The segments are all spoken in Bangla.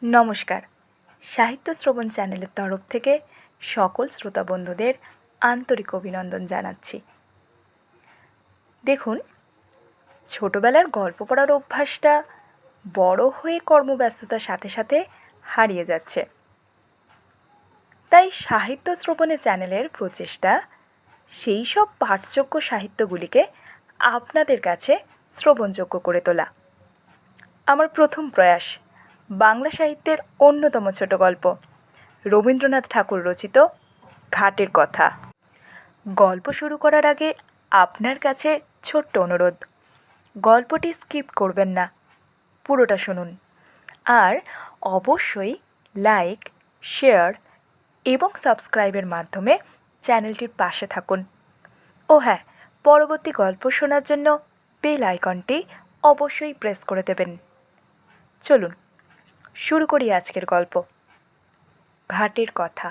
নমস্কার। সাহিত্য শ্রবণ চ্যানেলের তরফ থেকে সকল শ্রোতা বন্ধুদের আন্তরিক অভিনন্দন জানাচ্ছি। দেখুন, ছোটবেলার গল্প পড়ার অভ্যাসটা বড় হয়ে কর্মব্যস্ততার সাথে সাথে হারিয়ে যাচ্ছে। তাই সাহিত্য শ্রবণে চ্যানেলের প্রচেষ্টা সেই সব পাঠযোগ্য সাহিত্যগুলিকে আপনাদের কাছে শ্রবণযোগ্য করে তোলা। আমার প্রথম প্রয়াস বাংলা সাহিত্যের অন্যতম ছোট গল্প রবীন্দ্রনাথ ঠাকুর রচিত ঘাটের কথা। গল্প শুরু করার আগে আপনার কাছে ছোট্ট অনুরোধ, গল্পটি স্কিপ করবেন না, পুরোটা শুনুন। আর অবশ্যই লাইক, শেয়ার এবং সাবস্ক্রাইবের মাধ্যমে চ্যানেলটির পাশে থাকুন। ও হ্যাঁ, পরবর্তী গল্প শোনার জন্য বেল আইকনটি অবশ্যই প্রেস করে দেবেন। চলুন শুরু করি আজকের গল্প ঘাটের কথা।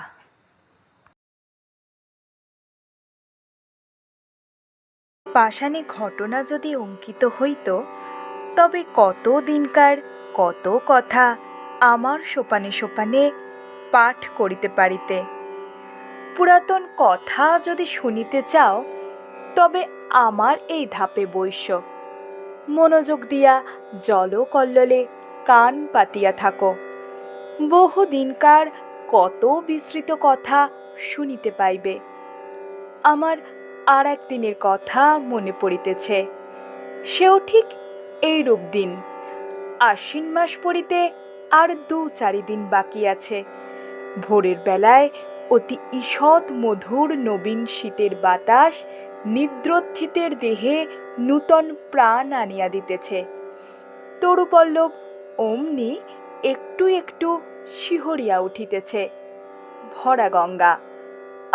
পাষাণে ঘটনা যদি অঙ্কিত হইত, তবে কত দিনকার কত কথা আমার সোপানে সোপানে পাঠ করিতে পারিতে। পুরাতন কথা যদি শুনিতে চাও, তবে আমার এই ধাপে বৈশ্য। মনোযোগ দিয়া জলকল্লোলে কান পাতিয়া থাকো। বহু দিনকার কত বিস্মৃত কথা শুনিতে পাইবে। আমার আর এক দিনের কথা মনে পড়িতেছে, সেও ঠিক এইরূপ দিন। আশ্বিন মাস পড়িতে আর 2-4 দিন বাকি আছে। ভোরের বেলায় অতি ঈষৎ মধুর নবীন শীতের বাতাস নিদ্রোত্থিতের দেহে নূতন প্রাণ আনিয়া দিতেছে। তরুপল্লব অমনি একটু একটু শিহরিয়া উঠিতেছে। ভরা গঙ্গা,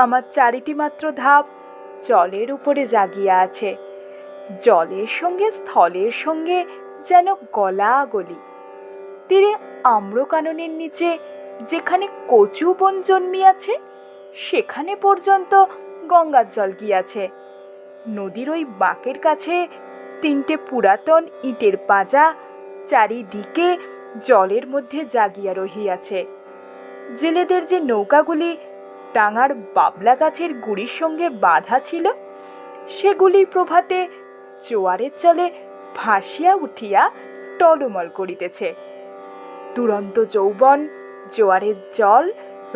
আমার 4টি মাত্র ধাপ জলের উপরে জাগিয়া আছে। জলের সঙ্গে স্থলের সঙ্গে যেন গলাগলি। তীরে আম্রকাননের নিচে যেখানে কচু বন জন্মিয়াছে, সেখানে পর্যন্ত গঙ্গার জল গিয়াছে। নদীর ওই বাঁকের কাছে 3টে পুরাতন ইটের পাঁজা চারিদিকে জলের মধ্যে জাগিয়া রহিয়াছে। জেলেদের যে নৌকাগুলি ডাঙার বাবলা গাছের গুড়ির সঙ্গে বাঁধা ছিল, সেগুলি প্রভাতে জোয়ারের জলে ভাসিয়া উঠিয়া টলমল করিতেছে। দুরন্ত যৌবন জোয়ারের জল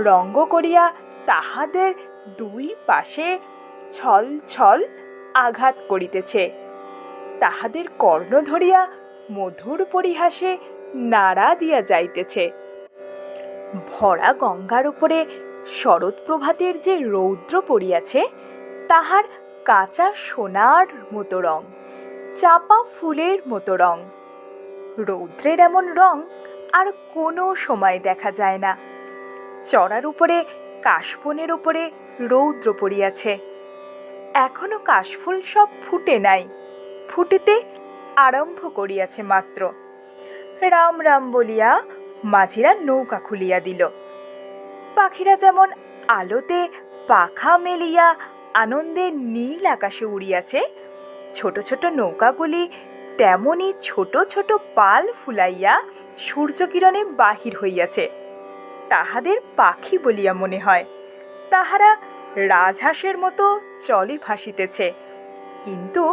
রঙ্গ করিয়া তাহাদের 2 পাশে ছল ছল আঘাত করিতেছে। তাহাদের কর্ণ ধরিয়া মধুর পরিহাসে নাড়া দিয়া যাইতেছে। ভরা গঙ্গার উপরে শরৎ প্রভাতের যে রৌদ্র পড়িয়াছে, তাহার কাঁচা সোনার মতো রং, চাপা ফুলের মতো রং। রৌদ্রের এমন রং আর কোনো সময় দেখা যায় না। চড়ার উপরে কাশবনের উপরে রৌদ্র পড়িয়াছে। এখনো কাশফুল সব ফুটে নাই, ফুটিতে আরম্ভ করিয়াছে মাত্র। রাম রাম বলিয়া মাঝিরা নৌকা খুলিয়া দিল। পাখিরা যেমন আলোতে পাখা মেলিয়া আনন্দে নীল আকাশে উড়িয়াছে, ছোট ছোট নৌকাগুলি তেমনি ছোট ছোট পাল ফুলাইয়া সূর্যকিরণে বাহির হইয়াছে। তাহাদের পাখি বলিয়া মনে হয়। তাহারা রাজহাঁসের মতো চলে ভাসিতেছে, কিন্তু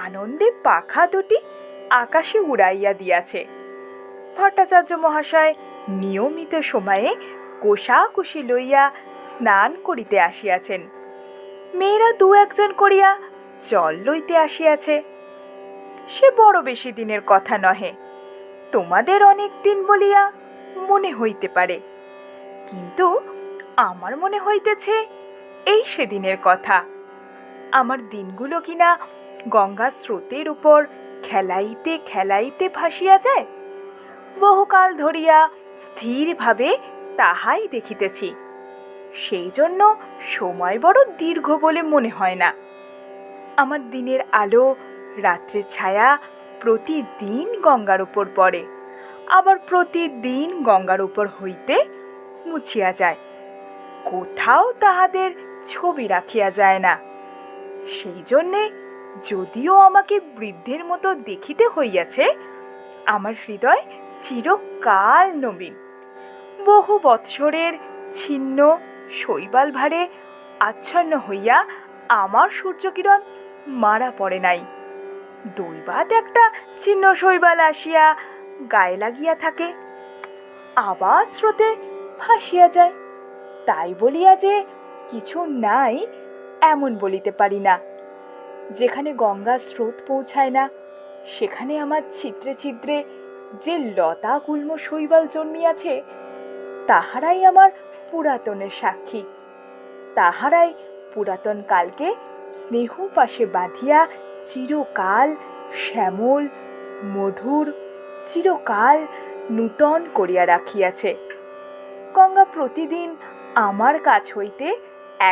আনন্দে পাখা দুটি আকাশে উড়াইয়া দিয়াছে। ভট্টাচার্য মহাশয় নিয়মিত সময়ে কোষাকুষি লইয়া স্নান করিতে আসিয়াছেন। মেয়েরা 2-1 করিয়া জল লইতে আসিয়াছে। সে বড় বেশি দিনের কথা নহে, তোমাদের অনেক দিন বলিয়া মনে হইতে পারে, কিন্তু আমার মনে হইতেছে এই সেদিনের কথা। আমার দিনগুলো কিনা গঙ্গা স্রোতের উপর খেলাইতে খেলাইতে ভাসিয়া যায়। বহুকাল ধরিয়া স্থিরভাবে তাহাই দেখিতেছি, সেই জন্য সময় বড় দীর্ঘ বলে মনে হয় না। আমার দিনের আলো রাত্রের ছায়া প্রতিদিন গঙ্গার উপর পড়ে, আবার প্রতিদিন গঙ্গার উপর হইতে মুছিয়া যায়। কোথাও তাহাদের ছবি রাখিয়া যায় না। সেই জন্যে যদিও আমাকে বৃদ্ধের মতো দেখিতে হইয়াছে, আমার হৃদয় চিরকাল নবীন, বহু বৎসরের ছিন্ন শৈবাল ভারে আচ্ছন্ন হইয়া আমার সূর্যকিরণ মারা পড়ে নাই। দৈবাত একটা ছিন্ন শৈবাল আসিয়া গায়ে লাগিয়া থাকে, আবার স্রোতে ভাসিয়া যায়। তাই বলিয়া যে কিছু নাই এমন বলিতে পারি না। যেখানে গঙ্গার স্রোত পৌঁছায় না, সেখানে আমার ছিদ্রে ছিদ্রে যে লতা গুল্ম শৈবাল জন্মিয়াছে, তাহারাই আমার পুরাতনের সাক্ষী। তাহারাই পুরাতন কালকে স্নেহ পাশে বাঁধিয়া চিরকাল শ্যামল মধুর, চিরকাল নূতন করিয়া রাখিয়াছে। গঙ্গা প্রতিদিন আমার কাছ হইতে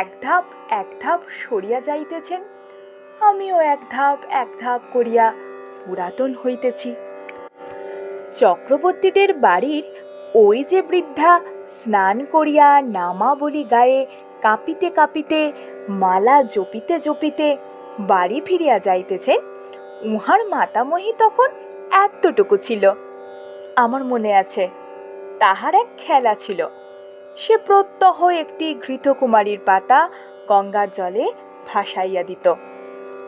এক ধাপ সরিয়া যাইতেছেন, আমিও এক ধাপ করিয়া পুরাতন হইতেছি। চক্রবর্তীদের বাড়ির ওই যে বৃদ্ধা স্নান করিয়া নামাবলী গায়ে কাঁপিতে কাঁপিতে মালা জপিতে জপিতে বাড়ি ফিরিয়া যাইতেছেন, উহার মাতামহী তখন এতটুকু ছিল। আমার মনে আছে, তাহার এক খেলা ছিল। সে প্রত্যহ একটি ঘৃতকুমারীর পাতা গঙ্গার জলে ভাসাইয়া দিত।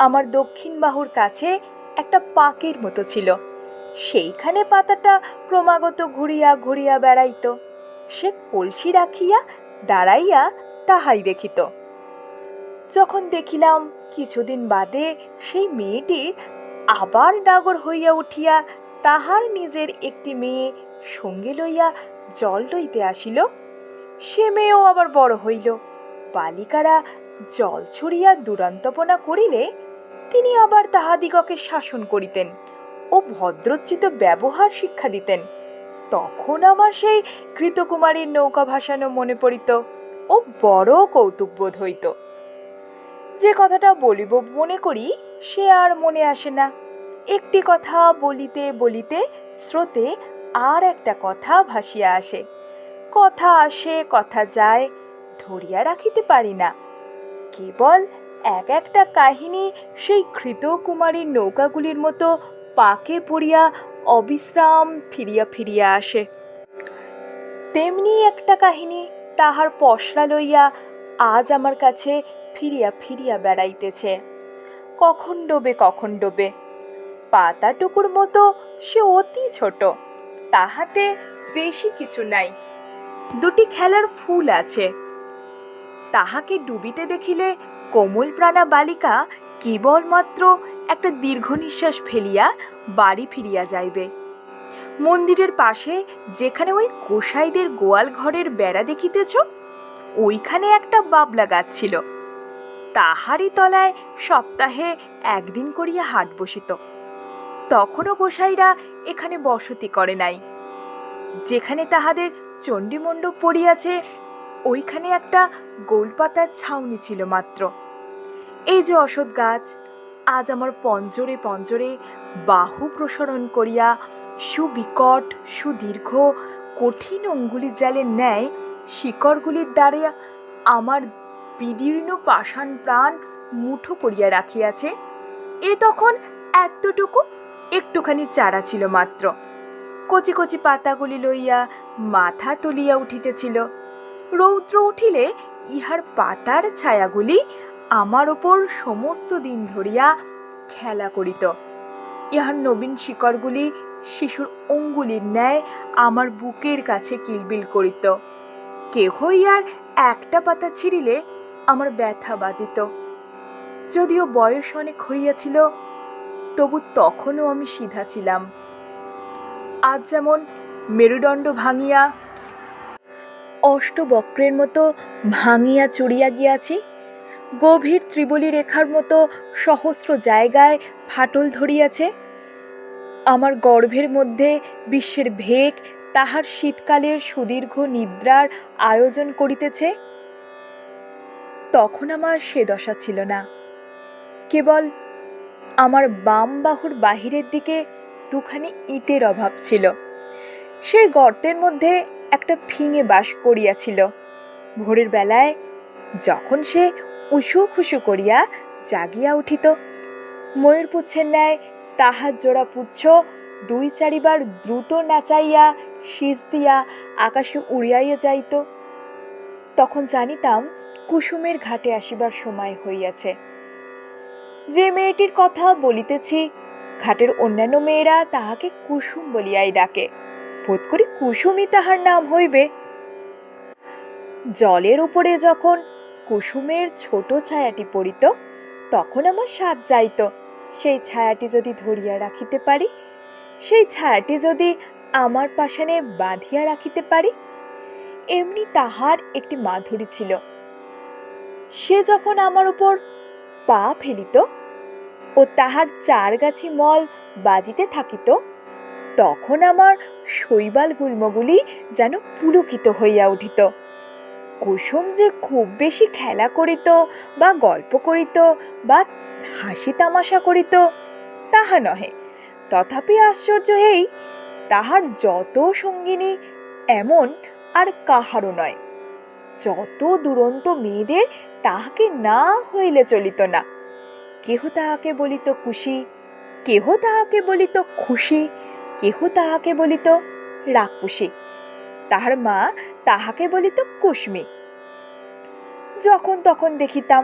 আমার দক্ষিণ বাহুর কাছে একটা পাকের মতো ছিল, সেইখানে পাতাটা ক্রমাগত ঘুরিয়া ঘুরিয়া বেড়াইত। সে কলসি রাখিয়া দাঁড়াইয়া তাহাই দেখিত। যখন দেখিলাম কিছুদিন বাদে সেই মেয়েটির আবার ডাগর হইয়া উঠিয়া তাহার নিজের একটি মেয়ে সঙ্গে লইয়া জল লইতে আসিল, সে মেয়েও আবার বড় হইল। বালিকারা জল ছড়িয়া দুরন্তপনা করিলে তিনি আবার তাহাদিগকে শাসন করিতেন ও ভদ্রোচিত ব্যবহার শিক্ষা দিতেন। তখন আমার সেই ঘৃতকুমারীর নৌকা ভাসানো মনে পড়িত ও বড় কৌতুকবোধ হইত। যে কথাটা বলিব মনে করি সে আর মনে আসে না। একটি কথা বলিতে বলিতে স্রোতে আর একটা কথা ভাসিয়া আসে। কথা আসে কথা যায়, ধরিয়া রাখিতে পারি না। কেবল এক একটা কাহিনী সেই ঘৃতকুমারীর নৌকাগুলির মতো পাকে পড়িয়া অবিশ্রাম ফিরিয়া ফিরিয়া আসে। তেমনি একটা কাহিনী তাহার পসরা লইয়া আজ আমার কাছে ফিরিয়া ফিরিয়া বেড়াইতেছে। কখন ডোবে পাতাটুকুর মতো সে অতি ছোট, তাহাতে বেশি কিছু নাই। দুটি খেলার ফুল আছে। তাহাকে ডুবিতে দেখিলে কোমল প্রাণা বালিকা কেবলমাত্র একটা দীর্ঘ নিঃশ্বাস ফেলিয়া বাড়ি ফিরিয়া যাইবে। মন্দিরের পাশে যেখানে ওই গোসাইদের গোয়াল ঘরের বেড়া দেখিতেছ, ওইখানে একটা বাবলা গাছ ছিল। তাহারই তলায় সপ্তাহে একদিন করিয়া হাট বসিত। তখনও গোসাইরা এখানে বসতি করে নাই। যেখানে তাহাদের চণ্ডীমণ্ডপ পড়িয়াছে, ওইখানে একটা গোলপাতার ছাউনি ছিল মাত্র। এই যে অশ্বত্থ গাছ, আজ আমার পঞ্জরে পঞ্জরে বাহু প্রসারণ করিয়া সুবিকট সুদীর্ঘ কঠিন অঙ্গুলি জালের ন্যায় শিকড়গুলির দ্বারা আমার বিদীর্ণ পাষাণ প্রাণ মুঠো করিয়া রাখিয়াছে, এ তখন এতটুকু একটুখানি চারা ছিল মাত্র। কচি কচি পাতাগুলি লইয়া মাথা তুলিয়া উঠিতেছিল। রৌদ্র উঠিলে ইহার পাতার ছায়াগুলি আমার ওপর সমস্ত দিন ধরিয়া খেলা করিত। ইহার নবীন শিকড়গুলি শিশুর অঙ্গুলির ন্যায় আমার বুকের কাছে কিলবিল করিত। কেহ ইহার একটা পাতা ছিঁড়িলে আমার ব্যথা বাজিত। যদিও বয়স অনেক হইয়াছিল, তবু তখনও আমি সিধা ছিলাম। আজ যেমন মেরুদণ্ড ভাঙিয়া অষ্টবক্রের মতো ভাঙিয়া চুরিয়া গিয়াছি, গভীর ত্রিবলী রেখার মতো সহস্র জায়গায় ফাটল ধরিয়াছে। আমার গর্ভের মধ্যে বিশ্বের ভেক তাহার শীতকালের সুদীর্ঘ নিদ্রার আয়োজন করিতেছে। তখন আমার সে দশা ছিল না। কেবল আমার বাম বাহুর বাহিরের দিকে দুখানি ইটের অভাব ছিল। সেই গর্তের মধ্যে একটা ফিঙে বাস করিয়াছিল। ভোরের বেলায় যখন সে উসু খুসু করিয়া জাগিয়া উঠিত, ময়ূরপুচ্ছের ন্যায় তাহার জোড়া পুচ্ছ দুই চারিবার দ্রুত নাচাইয়া শীষ দিয়া আকাশে উড়িয়াইয়া যাইত, তখন জানিতাম কুসুমের ঘাটে আসিবার সময় হইয়াছে। যে মেয়েটির কথা বলিতেছি, ঘাটের অন্যান্য মেয়েরা তাহাকে কুসুম বলিয়াই ডাকে, বোধ করি কুসুমই তাহার নাম হইবে। জলের উপরে যখন কুসুমের ছোট ছায়াটি পড়িত, তখন আমার সাধ যাইত সেই ছায়াটি যদি ধরিয়া রাখিতে পারি, সেই ছায়াটি যদি আমার পাশানে বাঁধিয়া রাখিতে পারি। এমনি তাহার একটি মাধুরী ছিল। সে যখন আমার উপর পা ফেলিত ও তাহার চারগাছি মল বাজিতে থাকিত, তখন আমার শৈবাল গুল্মগুলি যেন পুলকিত হইয়া উঠিত। কুসুম যে খুব বেশি খেলা করিত বা গল্প করিত বা হাসি তামাশা করিত তাহা নহে, তথাপি আশ্চর্য এই, তাহার যত সঙ্গিনী এমন আর কাহারও নয়। যত দুরন্ত মেয়েদের তাহাকে না হইলে চলিত না। কেহ তাহাকে বলিত কুশি, কেহ তাহাকে বলিত খুশি, কেহ তাহাকে বলিত রাক্ষসী, তাহার মা তাহাকে বলিত কুসমি। যখন তখন দেখিতাম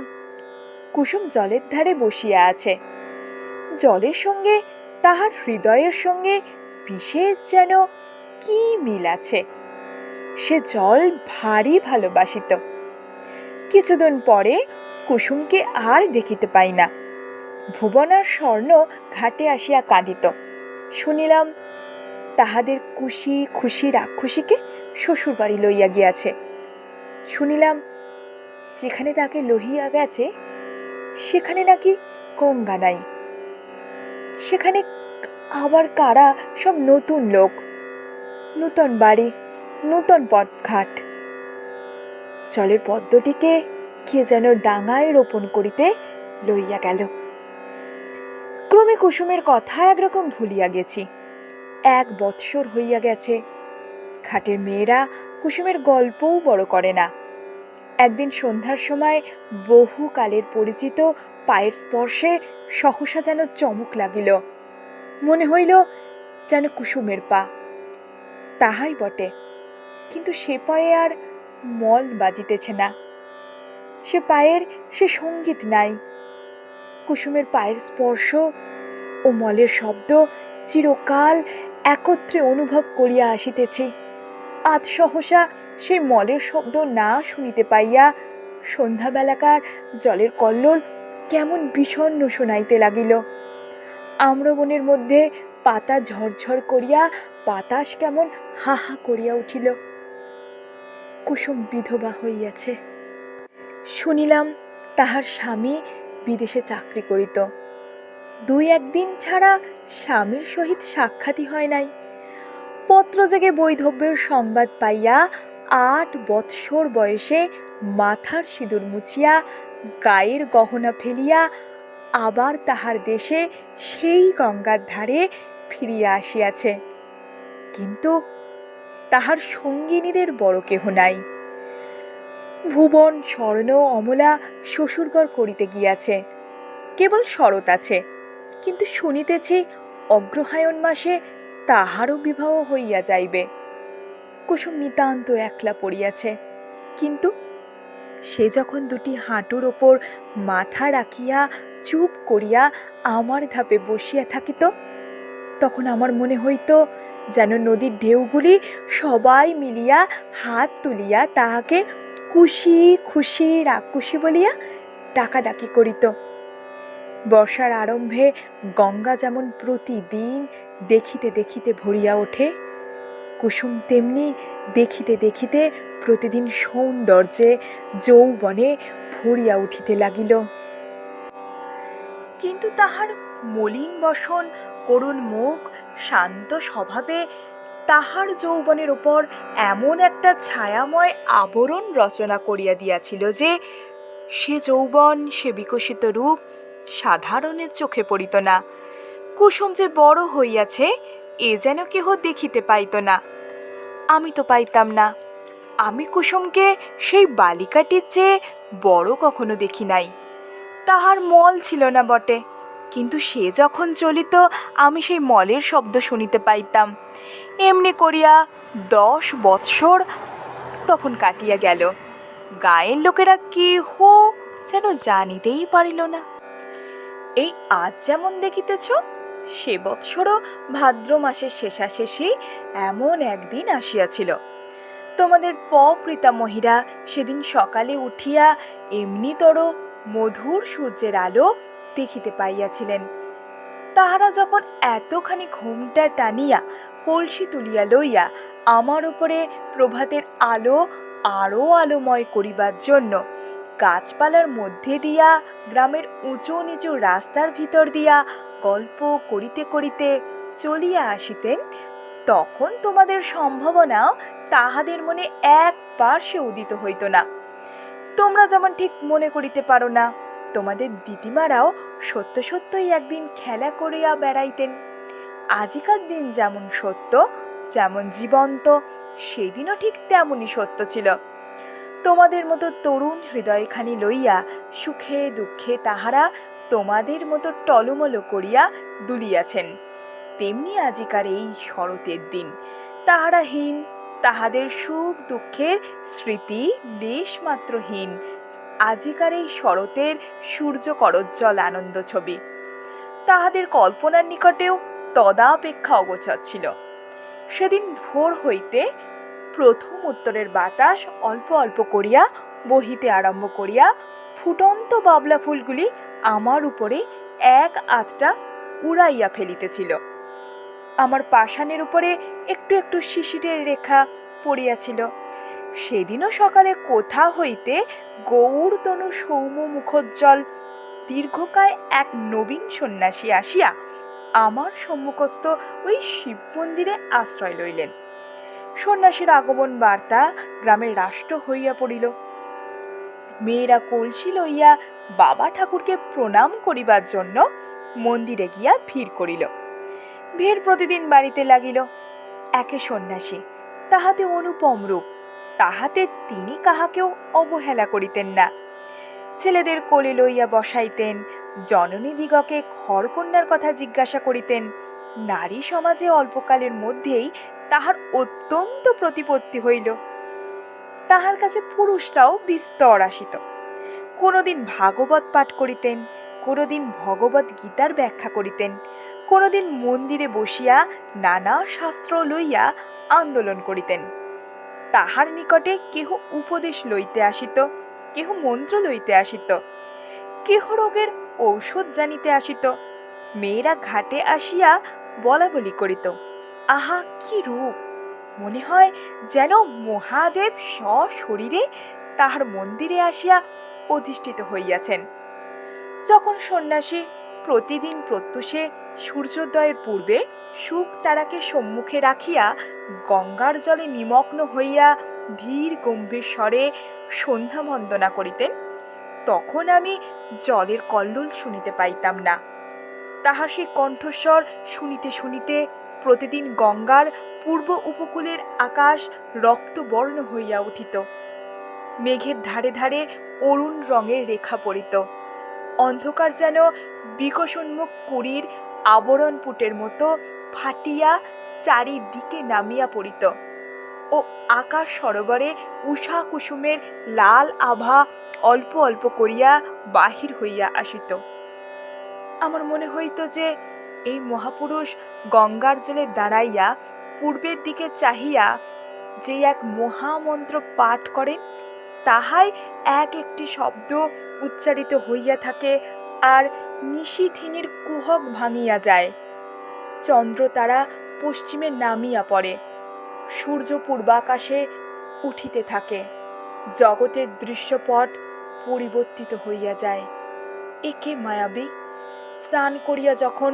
কুসুম জলের ধারে বসিয়া আছে, জলের সঙ্গে তাহার হৃদয়ের সঙ্গে বিশেষ যেন কি মিল আছে। সে জল ভারী ভালোবাসিত। কিছুদিন পরে কুসুমকে আর দেখিতে পাই না। ভুবন আর স্বর্ণ ঘাটে আসিয়া কাঁদিত। শুনিলাম তাহাদের কুশি খুশি রাক্ষসীকে শ্বশুর বাড়ি লইয়া গিয়াছে। শুনিলাম যেখানে তাকে লইয়া গেছে সেখানে নাকি গঙ্গা নাই। সেখানে আবার কারা সব নতুন লোক, নূতন বাড়ি, নূতন পথঘাট। জলের পদ্মটিকে কে যেন ডাঙায় রোপণ করিতে লইয়া গেল। ক্রমে কুসুমের কথা একরকম ভুলিয়া গেছি। 1 বৎসর হইয়া গেছে। ঘাটের মেয়েরা কুসুমের গল্পও বড় করে না। একদিন সন্ধ্যার সময় বহুকালের পরিচিত পায়ের স্পর্শে সহসা যেন চমক লাগিল। মনে হইল যেন কুসুমের পা। তাহাই বটে, কিন্তু সে পায়ে আর মল বাজিতেছে না। সে পায়ের সে সঙ্গীত নাই। কুসুমের পায়ের স্পর্শ ও মলের শব্দ চিরকাল একত্রে অনুভব করিয়া আসিতেছি। আজ সহসা সেই মলের শব্দ না শুনিতে পাইয়া সন্ধ্যাবেলাকার জলের কল্লোল কেমন বিষণ্ণ শোনাইতে লাগিল। আম্রবনের মধ্যে পাতা ঝরঝর করিয়া বাতাস কেমন হা হা করিয়া উঠিল। কুসুম বিধবা হইয়াছে। শুনিলাম তাহার স্বামী বিদেশে চাকরি করিত। 2-1 দিন ছাড়া স্বামীর সহিত সাক্ষাৎই হয় নাই। পত্রযোগে বৈধব্যের সংবাদ পাইয়া 8 বৎসর বয়সে মাথার সিঁদুর মুছিয়া গায়ের গহনা ফেলিয়া আবার তাহার দেশে সেই গঙ্গার ধারে ফিরিয়া আসিয়াছে। কিন্তু তাহার সঙ্গিনীদের বড় কেহ নাই। ভুবন, স্বর্ণ, অমলা শ্বশুরঘর করিতে গিয়াছে। কেবল শরৎ আছে, কিন্তু শুনিতেছি অগ্রহায়ণ মাসে তাহারও বিবাহ হইয়া যাইবে। কুসুম নিতান্ত একলা পড়িয়াছে। কিন্তু সে যখন 2টি হাঁটুর ওপর মাথা রাখিয়া চুপ করিয়া আমার ধাপে বসিয়া থাকিত, তখন আমার মনে হইত যেন নদীর ঢেউগুলি সবাই মিলিয়া হাত তুলিয়া তাহাকে কুশি খুশি রাক্ষসী বলিয়া ডাকাডাকি করিত। বর্ষার আরম্ভে গঙ্গা যেমন প্রতিদিন দেখিতে দেখিতে ভরিয়া ওঠে, কুসুম তেমনি দেখিতে দেখিতে প্রতিদিন সৌন্দর্যে যৌবনে ভরিয়া উঠিতে লাগিল। কিন্তু তাহার মলিন বসন, করুণ মুখ, শান্ত স্বভাবে তাহার যৌবনের ওপর এমন একটা ছায়াময় আবরণ রচনা করিয়া দিয়াছিল যে সে যৌবন, সে বিকশিত রূপ সাধারণের চোখে পড়িত না। কুসুম যে বড় হইয়াছে এ যেন কেহ দেখিতে পাইত না। আমি তো পাইতাম না। আমি কুসুমকে সেই বালিকাটির চেয়ে বড় কখনো দেখি নাই। তাহার মল ছিল না বটে, কিন্তু সে যখন চলিত আমি সেই মলের শব্দ শুনিতে পাইতাম। এমনি করিয়া 10 বৎসর তখন কাটিয়া গেল। গায়ের লোকেরা কেহ যেন জানিতেই পারিল না। এই আজ যেমন দেখিতেছ, সে বৎসরও ভাদ্র মাসের শেষাশেষি এমন একদিন আসিয়াছিল। তোমাদের পিতামহীরা সেদিন সকালে উঠিয়া এমনিতর মধুর সূর্যের আলো দেখিতে পাইয়াছিলেন। তাহারা যখন এতখানি ঘোমটা টানিয়া কলসি তুলিয়া লইয়া আমার উপরে প্রভাতের আলো আরও আলোময় করিবার জন্য গাছপালার মধ্যে দিয়া গ্রামের উঁচু নিচু রাস্তার ভিতর দিয়া গল্প করিতে করিতে চলিয়া আসিতেন, তখন তোমাদের সম্ভাবনাও তাহাদের মনে এক পার্শ্বে উদিত হইত না। তোমরা যেমন ঠিক মনে করিতে পারো না, তোমাদের দিদিমারাও সত্য সত্যই একদিন খেলা করিয়া বেড়াইতেন। আজিকার দিন যেমন সত্য, যেমন জীবন্ত, সেদিনও ঠিক তেমনই সত্য ছিল। তোমাদের মতো তরুণ হৃদয়খানি লইয়া সুখে দুঃখে তাহারা তোমাদের মতো টলমল করিয়া দুলিয়াছেন। তেমনি আজিকার এই শরতের দিন তাহারা হীন, তাহাদের সুখ দুঃখের স্মৃতি লেশমাত্রহীন। আজিকার এই শরতের সূর্য করজ্জ্বল আনন্দ ছবি তাহাদের কল্পনার নিকটেও তদাপেক্ষা অগোচর ছিল। সেদিন ভোর হইতে প্রথম উত্তরের বাতাস অল্প অল্প করিয়া বহিতে আরম্ভ করিয়া ফুটন্ত বাবলা ফুলগুলি আমার উপরে এক আধটা উড়াইয়া ফেলিতেছিল। আমার পাষাণের উপরে একটু একটু শিশিরের রেখা পড়িয়াছিল। সেদিনও সকালে কোথা হইতে গৌরতনু সৌম্য মুখোজ্জ্বল দীর্ঘকায় এক নবীন সন্ন্যাসী আসিয়া আমার সম্মুখস্থ ওই শিব মন্দিরে আশ্রয় লইলেন। সন্ন্যাসীর আগমন বার্তা গ্রামের রাষ্ট্র হইয়া পড়িল। মেয়েরা কলসি লইয়া বাবা ঠাকুরকে প্রণাম করিবার জন্য মন্দিরে গিয়া ভিড় করিল। ভিড় প্রতিদিন বাড়িতে লাগিল। একে সন্ন্যাসী, তাহাতে অনুপম রূপ, তাহাতে তিনি কাহাকেও অবহেলা করিতেন না। ছেলেদের কোলে লইয়া বসাইতেন, জননী দিগকে ঘরকন্যার কথা জিজ্ঞাসা করিতেন। নারী সমাজে অল্পকালের মধ্যেই তাহার অত্যন্ত প্রতিপত্তি হইল। তাহার কাছে পুরুষরাও বিস্তর আসিত। কোনোদিন ভাগবত পাঠ করিতেন, কোনোদিন ভগবত গীতার ব্যাখ্যা করিতেন, কোনোদিন মন্দিরে বসিয়া নানা শাস্ত্র লইয়া আন্দোলন করিতেন। তাহার নিকটে কেহ উপদেশ লইতে আসিত, কেহ মন্ত্র লইতে আসিত, কেহ রোগের ঔষধ জানিতে আসিত। মেয়েরা ঘাটে আসিয়া বলা বলি করিত, আহা কি রূপ! মনে হয় যেন মহাদেব সশরীরে তাহার মন্দিরে আসিয়া অধিষ্ঠিত হইয়াছেন। যখন সন্ন্যাসী প্রতিদিন প্রত্যুষে সূর্যোদয়ের পূর্বে শুক তারাকে সম্মুখে রাখিয়া গঙ্গার জলে নিমগ্ন হইয়া ধীর গম্ভীর স্বরে সন্ধ্যা বন্দনা করিতেন, তখন আমি জলের কল্লোল শুনিতে পাইতাম না। তাহার সেই কণ্ঠস্বর শুনিতে শুনিতে প্রতিদিন গঙ্গার পূর্ব উপকূলের আকাশ রক্তবর্ণ হইয়া উঠিত। মেঘের ধারে ধারে অরুণ রঙের রেখা পড়িত। অন্ধকার যেন বিকশোন্মুখ কুড়ির আবরণ পুটের মতো ফাটিয়া চারিদিকে নামিয়া পড়িত ও আকাশ সরোবরে উষা কুসুমের লাল আভা অল্প অল্প করিয়া বাহির হইয়া আসিত। আমার মনে হইত যে এই মহাপুরুষ গঙ্গার জলে দাঁড়াইয়া পূর্বের দিকে চাহিয়া যে এক মহামন্ত্র পাঠ করেন, তাহাই এক একটি শব্দ উচ্চারিত হইয়া থাকে আর নিশীথিনীর কুহক ভাঙিয়া যায়। চন্দ্র তারা পশ্চিমে নামিয়া পড়ে, সূর্য পূর্বাকাশে উঠিতে থাকে, জগতের দৃশ্যপট পরিবর্তিত হইয়া যায়। একে মায়াবী! স্নান করিয়া যখন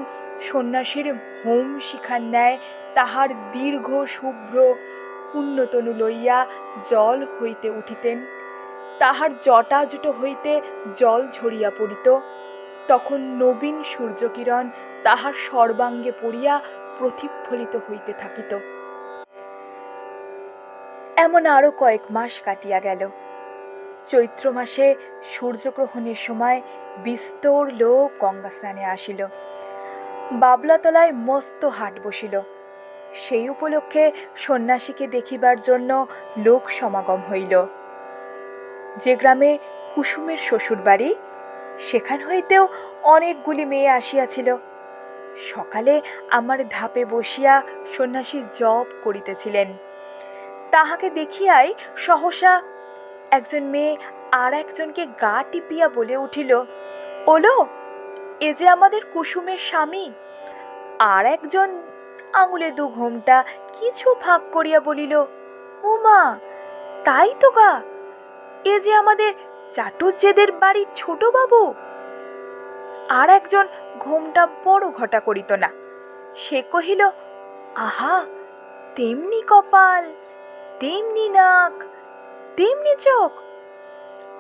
সন্ন্যাসীর হোম শিখার ন্যায় তাহার দীর্ঘ শুভ্র পুণ্যতনু লইয়া জল হইতে উঠিতেন, তাহার জটাজুটো হইতে জল ঝরিয়া পড়িত, তখন নবীন সূর্যকিরণ তাহার সর্বাঙ্গে পড়িয়া প্রতিফলিত হইতে থাকিত। এমন আরো কয়েক মাস কাটিয়া গেল। চৈত্র মাসে সূর্যগ্রহণের সময় বিস্তর লোক গঙ্গা স্নানে আসিল। বাবলাতলায় মস্ত হাট বসিল। সেই উপলক্ষে সন্ন্যাসীকে দেখিবার জন্য লোক সমাগম হইল। যে গ্রামে কুসুমের শ্বশুরবাড়ি, সেখান হইতেও অনেকগুলি মেয়ে আসিয়াছিল। সকালে আমার ধাপে বসিয়া সন্ন্যাসী জপ করিতেছিলেন। তাহাকে দেখিয়াই সহসা একজন মেয়ে আর একজনকে গা টিপিয়া বলে উঠিল, ওলো, এ যে আমাদের কুসুমের স্বামী। আর একজন আঙুলে দু ঘোমটা কিছু ভাগ করিয়া বলিল, ও মা, তাই তো গা, এ যে আমাদের চাটুজ্জেদের বাড়ির ছোট বাবু। আর একজন ঘোমটা বড় ঘটা করিত না, সে কহিল, আহা, তেমনি কপাল, তেমনি নাক, তেমনি চোখ।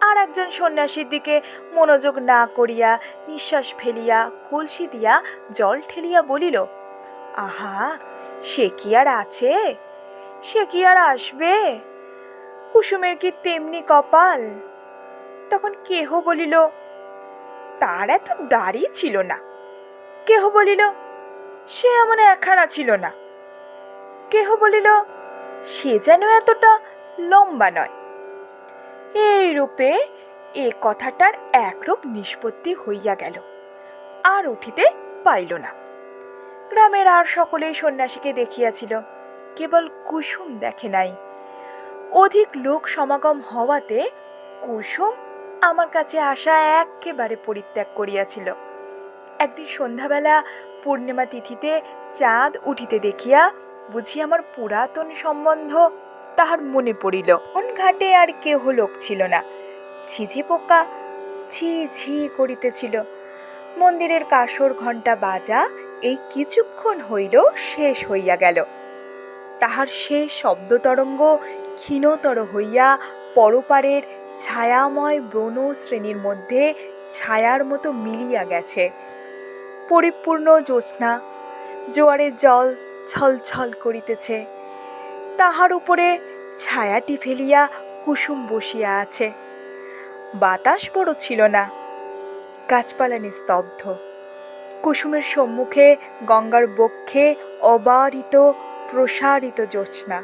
আর একজন সন্ন্যাসীর দিকে মনোযোগ না করিয়া নিঃশ্বাস ফেলিয়া কলসি দিয়া জল ঠেলিয়া বলিল, আহা, সে কি আর আছে, সে কি আর আসবে, কুসুমের কি তেমনি কপাল। তখন কেহ বলিল, তার এত দাড়ি ছিল না। কেহ বলিল, সে এমন একখানা ছিল না। কেহ বলিল, সে যেন এতটা লম্বা নয়। এই রূপে এ কথাটার একরূপ নিষ্পত্তি হইয়া গেল, আর উঠিতে পাইল না। গ্রামের আর সকলেই সন্ন্যাসীকে দেখিয়াছিল, কেবল কুসুম দেখে নাই। অধিক লোক সমাগম হওয়াতে কুসুম আমার কাছে আসা একেবারে পরিত্যাগ করিয়াছিল। একদিন সন্ধ্যাবেলা পূর্ণিমা তিথিতে চাঁদ উঠিতে দেখিয়া বুঝি আমার পুরাতন সম্বন্ধ তাহার মনে পড়িল। কোন ঘাটে আর কেহ লোক ছিল না। ঝিঝি পোকা ঝি ঝি করিতেছিল। মন্দিরের কাসর ঘণ্টা বাজা এই কিছুক্ষণ হইল শেষ হইয়া গেল। তাহার শেষ শব্দতরঙ্গ ক্ষীণতর হইয়া পরপারের ছায়াময় ব্রণ শ্রেণীর মধ্যে ছায়ার মতো মিলিয়া গেছে। পরিপূর্ণ জ্যোৎস্না, জোয়ারের জল ছলছল করিতেছে। তাহার উপরে ছায়াটি ফেলিয়া কুসুম বসিয়া আছে। বাতাস বড় ছিল না, গাছপালা নিস্তব্ধ। কুসুমের সম্মুখে গঙ্গার বক্ষে অবারিত প্রসারিত জ্যোৎস্না।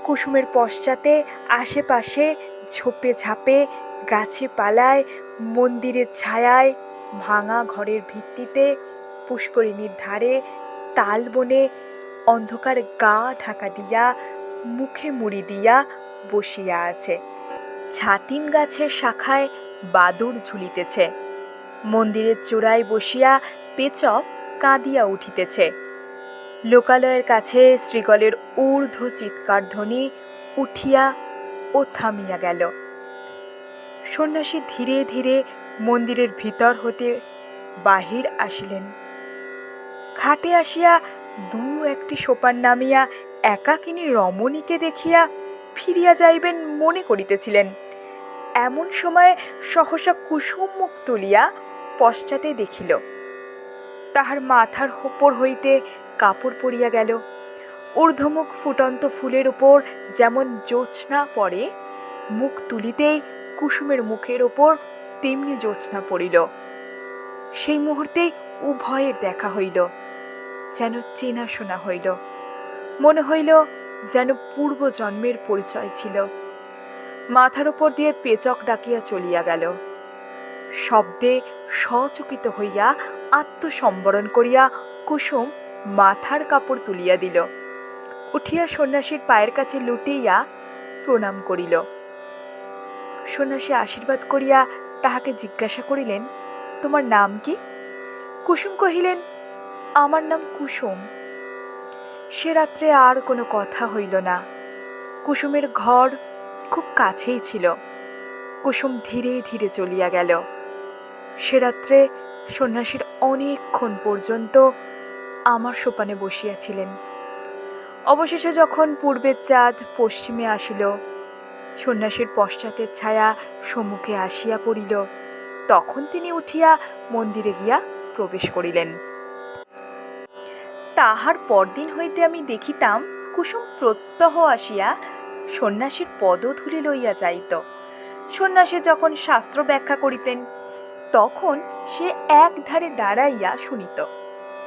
কুসুমের পশ্চাতে আশেপাশে ঝোপে ঝাপে, গাছে পালায়, মন্দিরের ছায়ায়, ভাঙা ঘরের ভিত্তিতে, পুষ্করিণীর ধারে, তাল বনে অন্ধকার গা ঢাকা দিয়া, মুখে মুড়ি দিয়া বসিয়া আছে। ছাতিম গাছের শাখায় বাদুড় ঝুলিতেছে। মন্দিরের চূড়ায় বসিয়া পেচক কাঁদিয়া উঠিতেছে। লোকালয়ের কাছে শ্রীগলের ঊর্ধ্ব চিৎকার ধ্বনি উঠিয়া ও থামিয়া গেল। সন্ন্যাসী ধীরে ধীরে মন্দিরের ভিতর হতে বাহির আসিলেন। ঘাটে আসিয়া দু একটি সোপান নামিয়া একাকিনী রমণীকে দেখিয়া ফিরিয়া যাইবেন মনে করিতেছিলেন। এমন সময় সহসা কুসুম মুখ তুলিয়া পশ্চাতে দেখিল, তাহার মাথার উপর হইতে কাপড় পড়িয়া গেল। ঊর্ধ্বমুখ ফুটন্ত ফুলের উপর যেমন জ্যোৎস্না পড়ে, মুখ তুলিতেই কুসুমের মুখের ওপর তেমনি জ্যোৎস্না পড়িল। সেই মুহূর্তেই উভয়ের দেখা হইল, যেন চেনাশোনা হইল। মনে হইল যেন পূর্বজন্মের পরিচয় ছিল। মাথার উপর দিয়ে পেচক ডাকিয়া চলিয়া গেল। শব্দে সচকিত হইয়া আত্মসম্বরণ করিয়া কুসুম মাথার কাপড় তুলিয়া দিল। উঠিয়া সন্ন্যাসীর পায়ের কাছে লুটিয়া প্রণাম করিল। সন্ন্যাসী আশীর্বাদ করিয়া তাহাকে জিজ্ঞাসা করিলেন, তোমার নাম কি? কুসুম কহিলেন, আমার নাম কুসুম। সে রাত্রে আর কোনো কথা হইল না। কুসুমের ঘর খুব কাছেই ছিল। কুসুম ধীরে ধীরে চলিয়া গেল। সে রাত্রে সন্ন্যাসীর অনেকক্ষণ পর্যন্ত আমার সোপানে বসিয়াছিলেন। অবশেষে যখন পূর্বের চাঁদ পশ্চিমে আসিল, সন্ন্যাসীর পশ্চাতের ছায়া সম্মুখে আসিয়া পড়িল, তখন তিনি উঠিয়া মন্দিরে গিয়া প্রবেশ করিলেন। তাহার পরদিন হইতে আমি দেখিতাম কুসুম প্রত্যহ আসিয়া সন্ন্যাসীর পদধূলি লইয়া যাইত। সন্ন্যাসী যখন শাস্ত্র ব্যাখ্যা করিতেন তখন সে একধারে দাঁড়াইয়া শুনিত।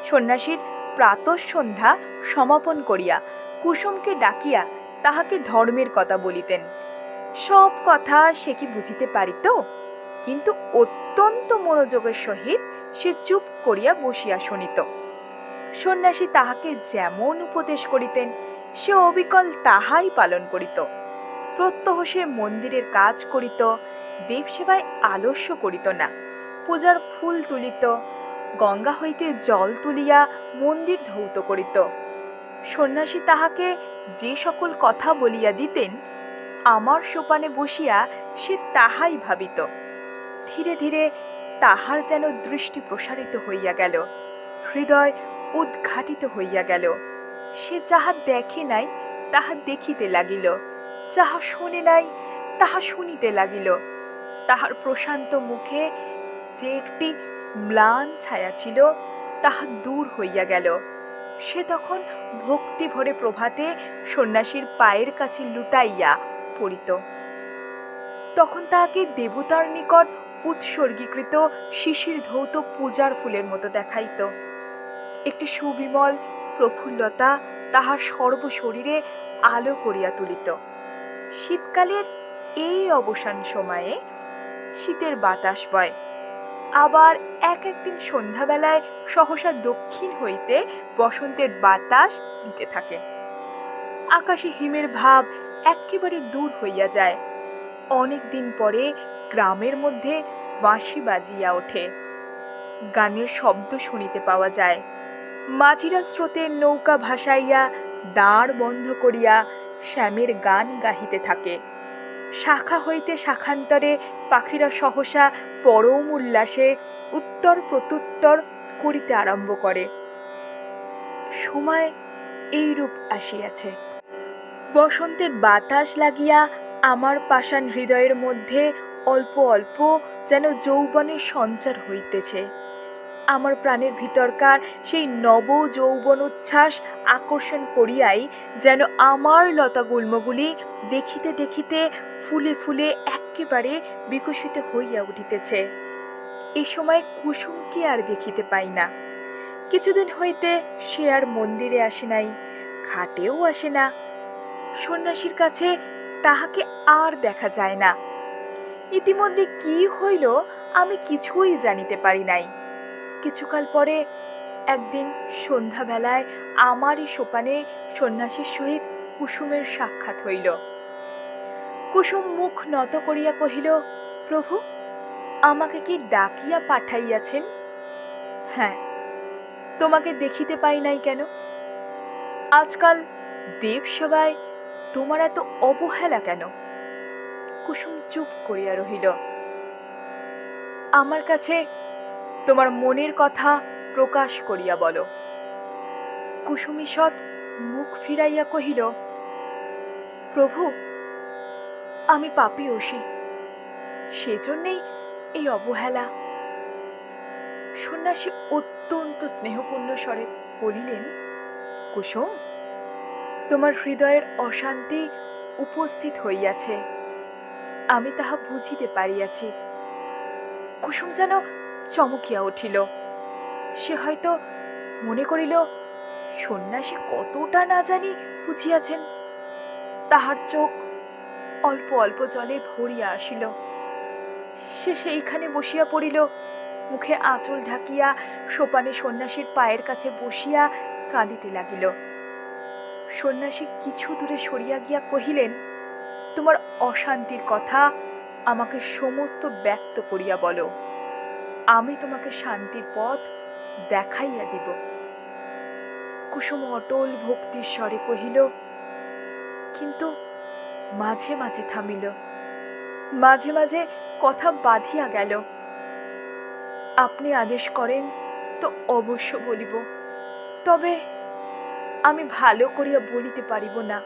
সন্ন্যাসীর প্রাতঃসন্ধ্যা সমাপন করিয়া কুসুমকে ডাকিয়া তাহাকে ধর্মের কথা বলিতেন। সব কথা সে কি বুঝিতে পারিত, কিন্তু অত্যন্ত মনোযোগের সহিত সে চুপ করিয়া বসিয়া শুনিত। সন্ন্যাসী তাহাকে যেমন উপদেশ করিতেন সে অবিকল তাহাই পালন করিত। প্রত্যহ সে মন্দিরের কাজ করিত, দেবসেবায় আলস্য করিত না। পূজার ফুল তুলিত, গঙ্গা হইতে জল তুলিয়া মন্দির ধৌত করিত। সন্ন্যাসী তাহাকে যে সকল কথা বলিয়া দিতেন আমার সোপানে বসিয়া সে তাহাই ভাবিত। ধীরে ধীরে তাহার যেন দৃষ্টি প্রসারিত হইয়া গেল, হৃদয় উদ্ঘাটিত হইয়া গেল। সে যাহা দেখে নাই তাহা দেখিতে লাগিল, যাহা শোনে নাই তাহা শুনিতে লাগিল। তাহার প্রশান্ত মুখে যে একটি ম্লান ছায়া ছিল তাহা দূর হইয়া গেল। সে তখন ভক্তি ভরে প্রভাতে সন্ন্যাসীর পায়ের কাছে লুটাইয়া পড়িত। তখন তাহাকে দেবতার নিকট উৎসর্গীকৃত শিশির ধৌত পূজার ফুলের মতো দেখাইত। একটি সুবিমল প্রফুল্লতা তাহার সর্বশরীরে আলো করিয়া তুলিত। শীতকালের এই অবসান সময়ে শীতের বাতাস বয়, আবার একদিন সন্ধ্যাবেলায় সহসা দক্ষিণ হইতে বসন্তের বাতাস দিতে থাকে। আকাশে হিমের ভাব একেবারে দূর হইয়া যায়। অনেক দিন পরে গ্রামের মধ্যে বাঁশি বাজিয়া ওঠে, গানের শব্দ শুনিতে পাওয়া যায়। মাঝিরা স্রোতের নৌকা ভাসাইয়া দাঁড় বন্ধ করিয়া শ্যামের গান গাহিতে থাকে। শাখা হইতে শাখান্তরে পাখিরা সহসা পরম উল্লাসে উত্তর প্রত্যুত্তর করিতে আরম্ভ করে। সময় এইরূপ আসিয়াছে। বসন্তের বাতাস লাগিয়া আমার পাষাণ হৃদয়ের মধ্যে অল্প অল্প যেন যৌবনের সঞ্চার হইতেছে। আমার প্রাণের ভিতরকার সেই নব যৌবন উচ্ছ্বাস আকর্ষণ করিয়াই যেন আমার লতাগুল্মগুলি দেখিতে দেখিতে ফুলে ফুলে একেবারে বিকশিত হইয়া উঠিতেছে। এই সময় কুসুমকে আর দেখিতে পাই না। কিছুদিন হইতে সে আর মন্দিরে আসে নাই, ঘাটেও আসে না। সন্ন্যাসীর কাছে তাহাকে আর দেখা যায় না। ইতিমধ্যে কি হইল আমি কিছুই জানিতে পারি নাই। কিছুকাল পরে একদিন সন্ধ্যাবেলায় আমারই সোপানে সন্ন্যাসীর সহিত কুসুমের সাক্ষাৎ হইল। কুসুম মুখ নত করিয়া কহিল, প্রভু, আমাকে কি ডাকিয়া পাঠাইয়াছেন? হ্যাঁ, তোমাকে দেখিতে পাই নাই কেন? আজকাল দেবসেবায় তোমার এত অবহেলা কেন? কুসুম চুপ করিয়া রহিল। আমার কাছে তোমার মনের কথা প্রকাশ করিয়া বলো। কুসুম ঈষৎ মুখ ফিরাইয়া কহিল, প্রভু, আমি পাপীয়সী, সেজন্যেই এই অবহেলা। সন্ন্যাসী অত্যন্ত স্নেহপূর্ণ স্বরে বলিলেন, কুসুম, তোমার হৃদয়ের অশান্তি উপস্থিত হইয়াছে, আমি তাহা বুঝিতে পারিয়াছি। কুসুম যেন চমকিয়া উঠিল। সে হয়তো মনে করিল সন্ন্যাসী কতটা না জানি বুঝিয়াছেন। তাহার চোখ অল্প অল্প জলে ভরিয়া আসিল। সে সেইখানে বসিয়া পড়িল, মুখে আঁচল ঢাকিয়া সোপানে সন্ন্যাসীর পায়ের কাছে বসিয়া কাঁদিতে লাগিল। সন্ন্যাসী কিছু দূরে সরিয়া গিয়া কহিলেন, তোমার অশান্তির কথা আমাকে সমস্ত ব্যক্ত করিয়া বলো, আমি তোমাকে শান্তির পথ দেখাইয়া দিব। কুসুম অটল ভক্তির স্বরে কহিল, কিন্তু মাঝে মাঝে থামিল, মাঝে মাঝে কথা বাঁধিয়া গেল। আপনি আদেশ করেন তো অবশ্য বলিব, তবে আমি ভালো করিয়া বলিতে পারিব না।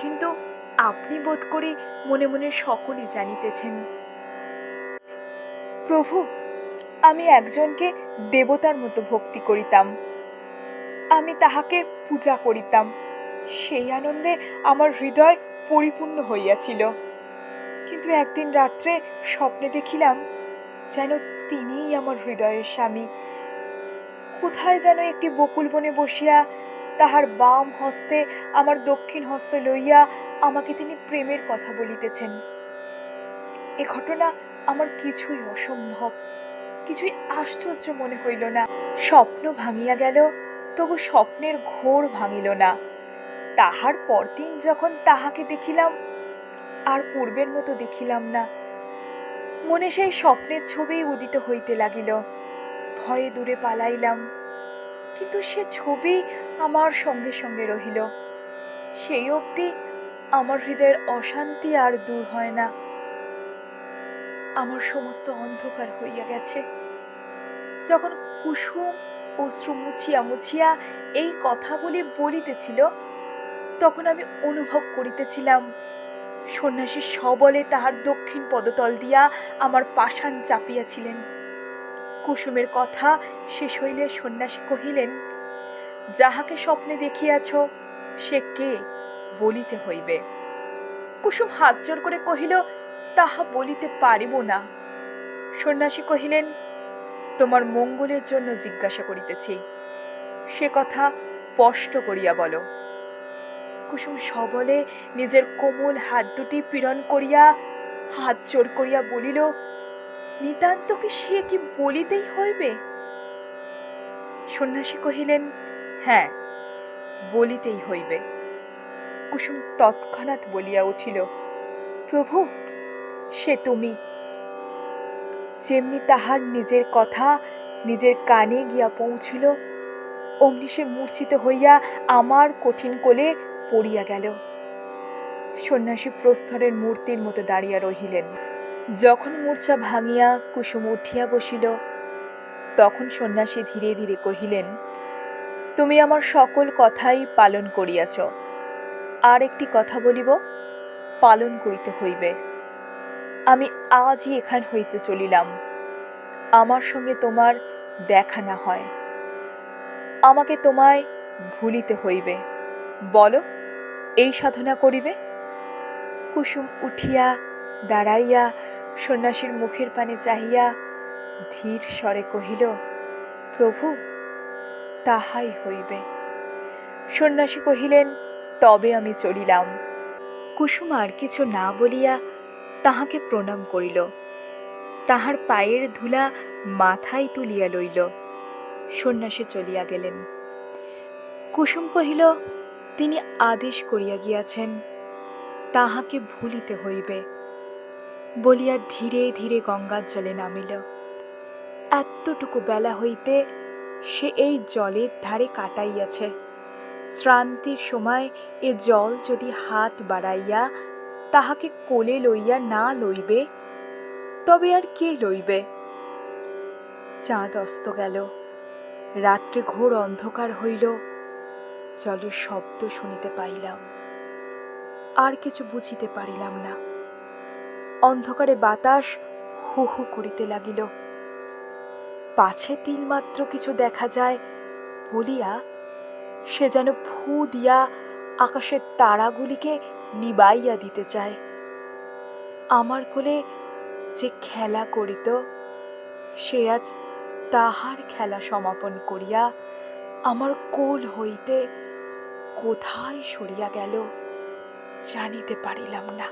কিন্তু আপনি বোধ করি মনে মনে সকলই জানিতেছেন। প্রভু, আমি একজনকে দেবতার মতো ভক্তি করিতাম, আমি তাহাকে পূজা করিতাম। সেই আনন্দে আমার হৃদয় পরিপূর্ণ হইয়াছিল। কিন্তু একদিন রাত্রে স্বপ্নে দেখিলাম যেন তিনিই আমার হৃদয়ের স্বামী। কোথায় যেন একটি বকুল বনে বসিয়া তাহার বাম হস্তে আমার দক্ষিণ হস্ত লইয়া আমাকে তিনি প্রেমের কথা বলিতেছেন। এ ঘটনা আমার কিছুই অসম্ভব, কিছুই আশ্চর্য মনে হইল না। স্বপ্ন ভাঙিয়া গেল, তবু স্বপ্নের ঘোর ভাঙিল না। তাহার পরদিন যখন তাহাকে দেখিলাম, আর পূর্বের মতো দেখিলাম না। মনে সেই স্বপ্নের ছবি উদিত হইতে লাগিল। ভয়ে দূরে পালাইলাম, কিন্তু সে ছবি আমার সঙ্গে সঙ্গে রহিল। সেই অবধি আমার হৃদয়ের অশান্তি আর দূর হয় না। আমার সমস্ত অন্ধকার হইয়া গেছে। যখন কুসুম অশ্রু মুছিয়া মুছিয়া এই কথাগুলি বলিতেছিল, তখন আমি অনুভব করিতেছিলাম সন্ন্যাসী সবলে তাহার দক্ষিণ পদতল দিয়া আমার পাষাণ চাপিয়াছিলেন। কুসুমের কথা শেষ হইলে সন্ন্যাসী কহিলেন, যাহাকে স্বপ্নে দেখিয়াছ সে কে বলিতে হইবে। কুসুম হাত জোর করে কহিল, তাহা বলিতে পারিব না। সন্ন্যাসী কহিলেন, তোমার মঙ্গলের জন্য জিজ্ঞাসা করিতেছি, সে কথা স্পষ্ট করিয়া বলো। কুসুম সবলে নিজের কোমল হাত দুটি পীড়ন করিয়া হাত জোর করিয়া বলিল, নিতান্ত কি সে কি বলিতেই হইবে? সন্ন্যাসী কহিলেন, হ্যাঁ, বলিতেই হইবে। কুসুম তৎক্ষণাৎ বলিয়া উঠিল, প্রভু, সে তুমি। যেমনি তাহার নিজের কথা নিজের কানে গিয়া পৌঁছিল, অমনি সে মূর্ছিত হইয়া আমার কঠিন কোলে পড়িয়া গেল। সন্ন্যাসী প্রস্তরের মূর্তির মতো দাঁড়িয়া রহিলেন। যখন মূর্ছা ভাঙিয়া কুসুম উঠিয়া বসিল, তখন সন্ন্যাসী ধীরে ধীরে কহিলেন, তুমি আমার সকল কথাই পালন করিয়াছ। আর একটি কথা বলিব, পালন করিতে হইবে। আমি আজই এখান হইতে চলিলাম। আমার সঙ্গে তোমার দেখা না হয়, আমাকে তোমায় ভুলিতে হইবে। বলো, এই সাধনা করিবে? কুসুম উঠিয়া দাঁড়াইয়া সন্ন্যাসীর মুখের পানে চাহিয়া ধীর স্বরে কহিল, প্রভু, তাহাই হইবে। সন্ন্যাসী কহিলেন, তবে আমি চলিলাম। কুসুম আর কিছু না বলিয়া তাহাকে প্রণাম করিল। তাহার পায়ের ধুলা মাথায় তুলিয়া লইল। সন্ন্যাসী চলিয়া গেলেন। কুসুম কহিল, তিনি আদেশ করিয়া গিয়াছেন, তাহাকে ভুলিতে হইবে বলিয়া ধীরে ধীরে গঙ্গার জলে নামিল। এতটুকু বেলা হইতে সে এই জলের ধারে কাটাইয়াছে। শ্রান্তির সময় এ জল যদি হাত বাড়াইয়া তাহাকে কোলে লইয়া না লইবে, তবে আর কে লইবে? চাঁদ অস্ত গেল, রাত্রে ঘোর অন্ধকার হইল। জলের শব্দ শুনিতে পাইলাম, আর কিছু বুঝিতে পারিলাম না। অন্ধকারে বাতাস হু হু করিতে লাগিল। পাছে তিলমাত্র কিছু দেখা যায় বলিয়া সে যেন ফু দিয়া আকাশের তারাগুলিকে নিবাইয়া দিতে চায়। আমার কোলে যে খেলা করিত, সে আজ তাহার খেলা সমাপন করিয়া আমার কোল হইতে কোথায় সরিয়া গেল জানিতে পারিলাম না।